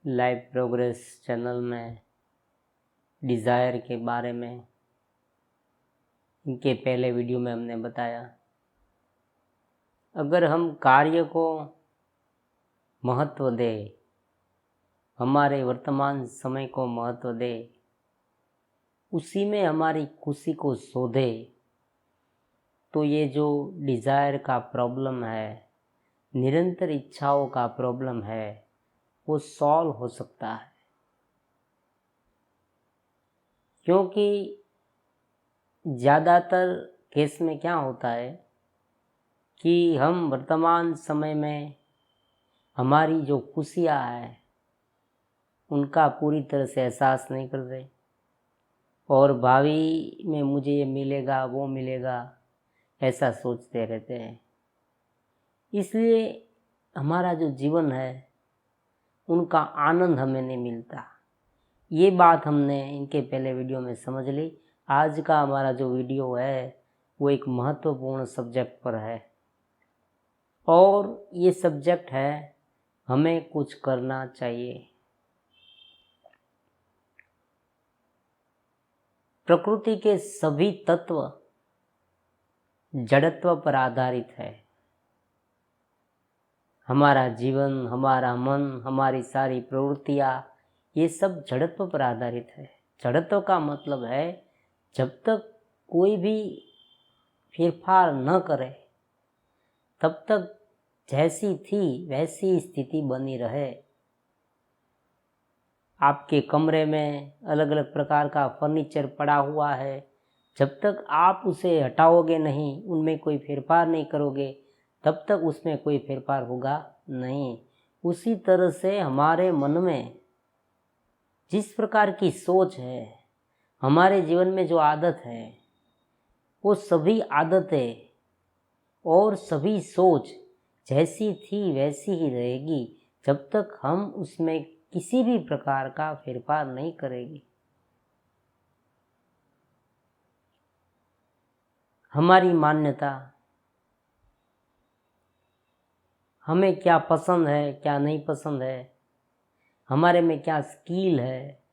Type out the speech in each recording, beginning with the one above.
Live progress channel में desire के बारे में इनके पहले वीडियो में हमने बताया। अगर हम कार्य को महत्व दें, हमारे वर्तमान समय को महत्व दें, उसी में हमारी खुशी को शोधे, तो ये जो डिज़ायर का प्रॉब्लम है, निरंतर इच्छाओं का प्रॉब्लम है, वो सॉल्व हो सकता है। क्योंकि ज़्यादातर केस में क्या होता है कि हम वर्तमान समय में हमारी जो खुशियाँ हैं उनका पूरी तरह से एहसास नहीं करते, और भावी में मुझे ये मिलेगा वो मिलेगा ऐसा सोचते रहते हैं। इसलिए हमारा जो जीवन है उनका आनंद हमें नहीं मिलता। ये बात हमने इनके पहले वीडियो में समझ ली। आज का हमारा जो वीडियो है वो एक महत्वपूर्ण सब्जेक्ट पर है, और ये सब्जेक्ट है हमें कुछ करना चाहिए। प्रकृति के सभी तत्व जड़त्व पर आधारित है। हमारा जीवन, हमारा मन, हमारी सारी प्रवृत्तियाँ, ये सब जड़त्व पर आधारित है। जड़त्व का मतलब है जब तक कोई भी फेरफार न करे तब तक जैसी थी वैसी स्थिति बनी रहे। आपके कमरे में अलग अलग प्रकार का फर्नीचर पड़ा हुआ है, जब तक आप उसे हटाओगे नहीं, उनमें कोई फेरफार नहीं करोगे, तब तक उसमें कोई फेरफार होगा नहीं। उसी तरह से हमारे मन में जिस प्रकार की सोच है, हमारे जीवन में जो आदत है, वो सभी आदतें और सभी सोच जैसी थी वैसी ही रहेगी जब तक हम उसमें किसी भी प्रकार का फेरफार नहीं करेंगे। हमारी मान्यता, हमें क्या पसंद है क्या नहीं पसंद है, हमारे में क्या स्किल है,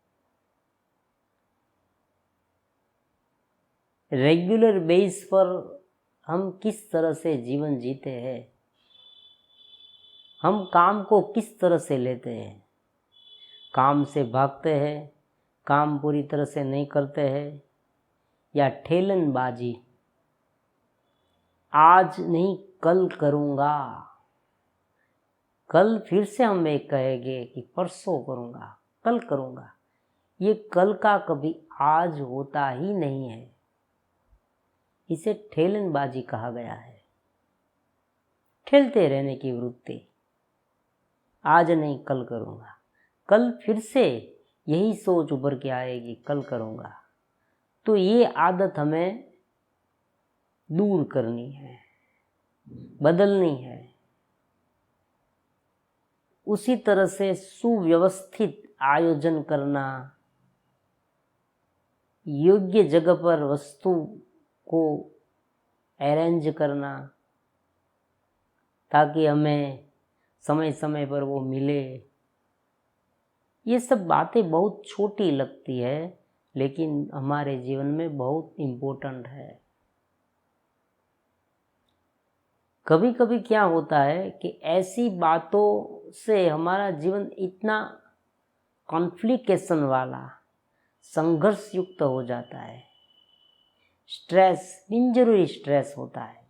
रेगुलर बेस पर हम किस तरह से जीवन जीते हैं, हम काम को किस तरह से लेते हैं, काम से भागते हैं, काम पूरी तरह से नहीं करते हैं, या ठेलनबाजी, आज नहीं कल करूँगा, कल फिर से हम एक कहेंगे कि परसों करूँगा, कल करूँगा। ये कल का कभी आज होता ही नहीं है। इसे ठेलनबाजी कहा गया है। ठेलते रहने की वृत्ति, आज नहीं कल करूँगा, कल फिर से यही सोच उभर के आएगी कल करूँगा। तो ये आदत हमें दूर करनी है, बदलनी है। उसी तरह से सुव्यवस्थित आयोजन करना, योग्य जगह पर वस्तु को अरेंज करना ताकि हमें समय समय पर वो मिले, ये सब बातें बहुत छोटी लगती है लेकिन हमारे जीवन में बहुत इम्पोर्टेंट है। कभी कभी क्या होता है कि ऐसी बातों से हमारा जीवन इतना कॉन्फ्लिकेशन वाला, संघर्ष युक्त हो जाता है, स्ट्रेस, बिनजरूरी स्ट्रेस होता है।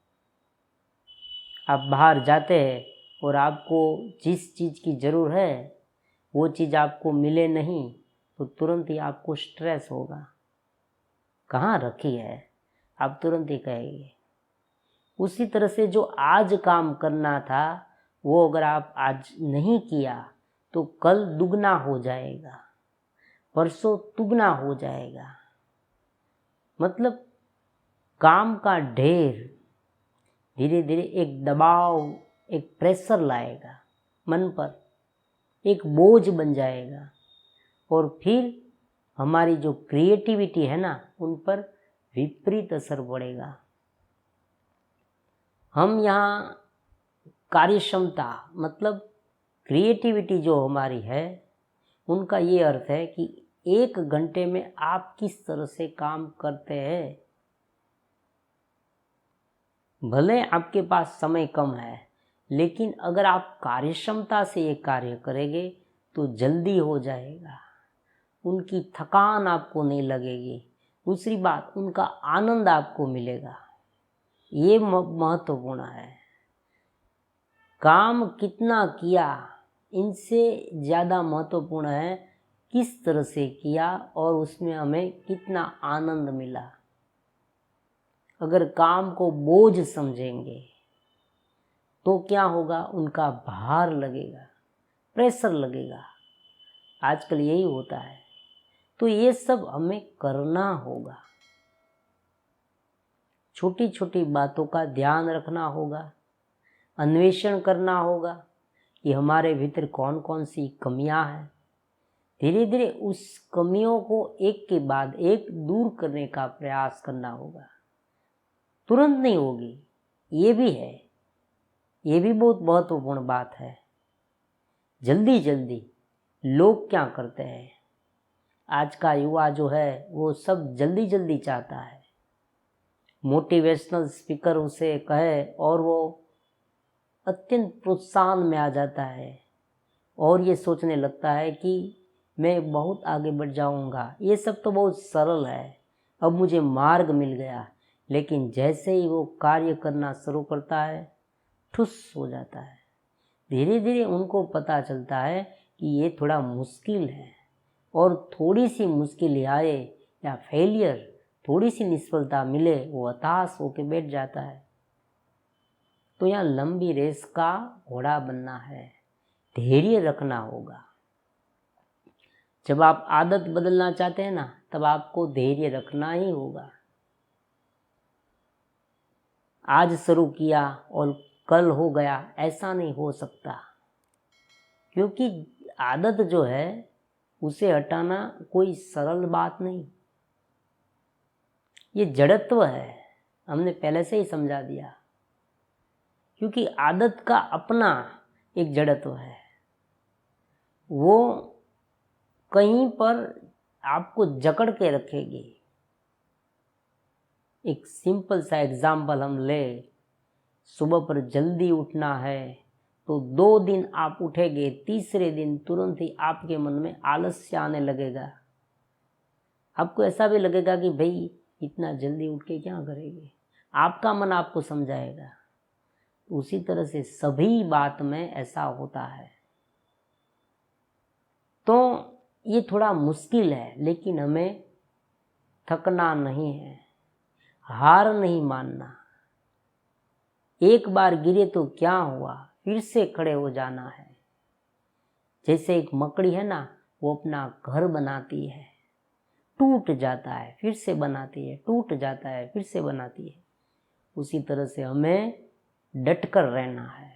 आप बाहर जाते हैं और आपको जिस चीज़ की ज़रूरत है वो चीज़ आपको मिले नहीं तो तुरंत ही आपको स्ट्रेस होगा, कहाँ रखी है, आप तुरंत ही कहेंगे। उसी तरह से जो आज काम करना था वो अगर आप आज नहीं किया तो कल दुगना हो जाएगा, परसों दुगना हो जाएगा। मतलब काम का ढेर धीरे धीरे एक दबाव, एक प्रेशर लाएगा मन पर, एक बोझ बन जाएगा, और फिर हमारी जो क्रिएटिविटी है ना उन पर विपरीत असर पड़ेगा। हम यहाँ कार्य क्षमता मतलब क्रिएटिविटी जो हमारी है उनका ये अर्थ है कि 1 घंटे में आप किस तरह से काम करते हैं। भले आपके पास समय कम है, लेकिन अगर आप कार्यक्षमता से ये कार्य करेंगे तो जल्दी हो जाएगा। उनकी थकान आपको नहीं लगेगी। दूसरी बात, उनका आनंद आपको मिलेगा। ये महत्वपूर्ण है। काम कितना किया, इनसे ज़्यादा महत्वपूर्ण है किस तरह से किया और उसमें हमें कितना आनंद मिला। अगर काम को बोझ समझेंगे तो क्या होगा, उनका भार लगेगा, प्रेशर लगेगा। आजकल यही होता है। तो ये सब हमें करना होगा। छोटी छोटी बातों का ध्यान रखना होगा, अन्वेषण करना होगा कि हमारे भीतर कौन कौन सी कमियां हैं। धीरे धीरे उस कमियों को एक के बाद एक दूर करने का प्रयास करना होगा। तुरंत नहीं होगी, ये भी है, ये भी बहुत महत्वपूर्ण बात है। जल्दी जल्दी लोग क्या करते हैं, आज का युवा जो है वो सब जल्दी जल्दी चाहता है। मोटिवेशनल स्पीकर उसे कहे और वो अत्यंत प्रोत्साहन में आ जाता है और ये सोचने लगता है कि मैं बहुत आगे बढ़ जाऊंगा, ये सब तो बहुत सरल है, अब मुझे मार्ग मिल गया। लेकिन जैसे ही वो कार्य करना शुरू करता है, ठुस हो जाता है। धीरे धीरे उनको पता चलता है कि ये थोड़ा मुश्किल है, और थोड़ी सी मुश्किल आए या फेलियर, थोड़ी सी निष्फलता मिले, वो हताश होकर बैठ जाता है। तो यहाँ लंबी रेस का घोड़ा बनना है, धैर्य रखना होगा। जब आप आदत बदलना चाहते हैं ना, तब आपको धैर्य रखना ही होगा। आज शुरू किया और कल हो गया, ऐसा नहीं हो सकता। क्योंकि आदत जो है उसे हटाना कोई सरल बात नहीं, ये जड़त्व है। हमने पहले से ही समझा दिया। क्योंकि आदत का अपना एक जड़त्व है, वो कहीं पर आपको जकड़ के रखेगी। एक सिंपल सा एग्जाम्पल हम ले, सुबह पर जल्दी उठना है तो 2 दिन आप उठेंगे, तीसरे दिन तुरंत ही आपके मन में आलस्य आने लगेगा। आपको ऐसा भी लगेगा कि भाई इतना जल्दी उठ के क्या करेंगे, आपका मन आपको समझाएगा। उसी तरह से सभी बात में ऐसा होता है। तो ये थोड़ा मुश्किल है, लेकिन हमें थकना नहीं है, हार नहीं मानना। एक बार गिरे तो क्या हुआ, फिर से खड़े हो जाना है। जैसे एक मकड़ी है ना, वो अपना घर बनाती है, टूट जाता है फिर से बनाती है, टूट जाता है फिर से बनाती है। उसी तरह से हमें डटकर रहना है,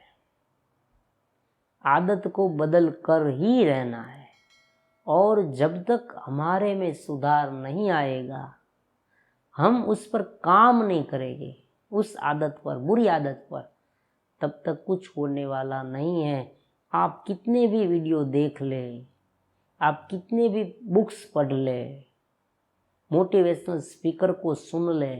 आदत को बदल कर ही रहना है। और जब तक हमारे में सुधार नहीं आएगा, हम उस पर काम नहीं करेंगे, उस आदत पर, बुरी आदत पर, तब तक कुछ होने वाला नहीं है। आप कितने भी वीडियो देख ले, आप कितने भी बुक्स पढ़ ले, मोटिवेशनल स्पीकर को सुन ले,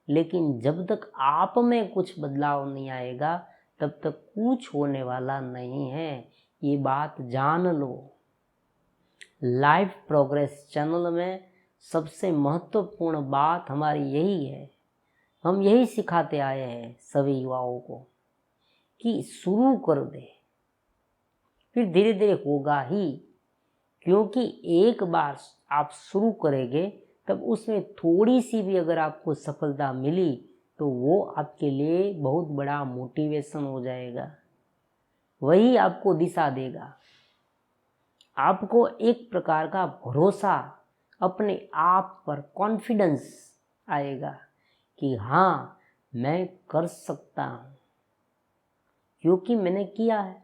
लेकिन जब तक आप में कुछ बदलाव नहीं आएगा, तब तक कुछ होने वाला नहीं है। ये बात जान लो। लाइफ प्रोग्रेस चैनल में सबसे महत्वपूर्ण बात हमारी यही है। हम यही सिखाते आए हैं सभी युवाओं को कि शुरू कर दे, फिर धीरे धीरे होगा ही। क्योंकि एक बार आप शुरू करेंगे, तब उसमें थोड़ी सी भी अगर आपको सफलता मिली तो वो आपके लिए बहुत बड़ा मोटिवेशन हो जाएगा। वही आपको दिशा देगा, आपको एक प्रकार का भरोसा, अपने आप पर कॉन्फिडेंस आएगा कि हाँ, मैं कर सकता हूँ, क्योंकि मैंने किया है।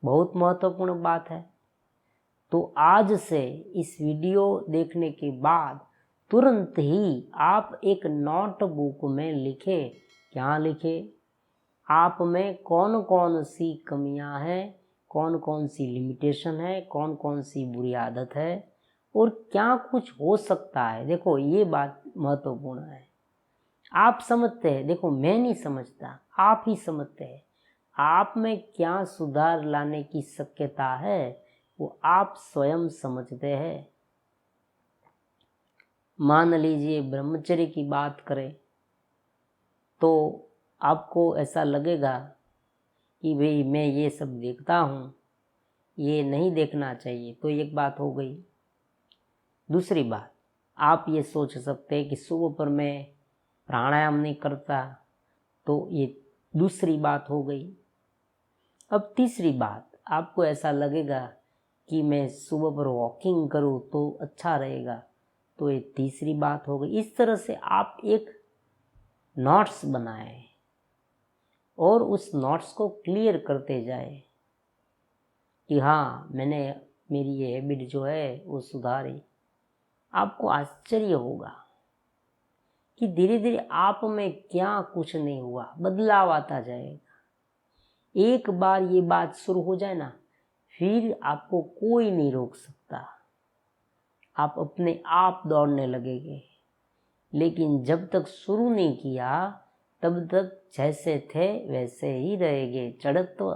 बहुत महत्वपूर्ण बात है। तो आज से इस वीडियो देखने के बाद तुरंत ही आप एक नोटबुक में लिखे। क्या लिखे? आप में कौन कौन सी कमियां हैं, कौन कौन सी लिमिटेशन है, कौन कौन सी बुरी आदत है और क्या कुछ हो सकता है। देखो ये बात महत्वपूर्ण है। आप समझते हैं, देखो मैं नहीं समझता, आप ही समझते हैं। आप में क्या सुधार लाने की शक्यता है वो आप स्वयं समझते हैं। मान लीजिए ब्रह्मचर्य की बात करें तो आपको ऐसा लगेगा कि भाई मैं ये सब देखता हूँ, ये नहीं देखना चाहिए, तो एक बात हो गई। दूसरी बात, आप ये सोच सकते हैं कि सुबह पर मैं प्राणायाम नहीं करता, तो ये दूसरी बात हो गई। अब तीसरी बात, आपको ऐसा लगेगा कि मैं सुबह पर वॉकिंग करूँ तो अच्छा रहेगा, तो ये तीसरी बात हो गई। इस तरह से आप एक नोट्स बनाएं और उस नोट्स को क्लियर करते जाए कि हाँ मैंने मेरी ये हैबिट जो है वो सुधारी। आपको आश्चर्य होगा कि धीरे धीरे आप में क्या कुछ नहीं हुआ, बदलाव आता जाएगा। एक बार ये बात शुरू हो जाए ना, फिर आपको कोई नहीं रोक सकता, आप अपने आप दौड़ने लगेंगे। लेकिन जब तक शुरू नहीं किया तब तक जैसे थे वैसे ही रहेंगे, जड़त्व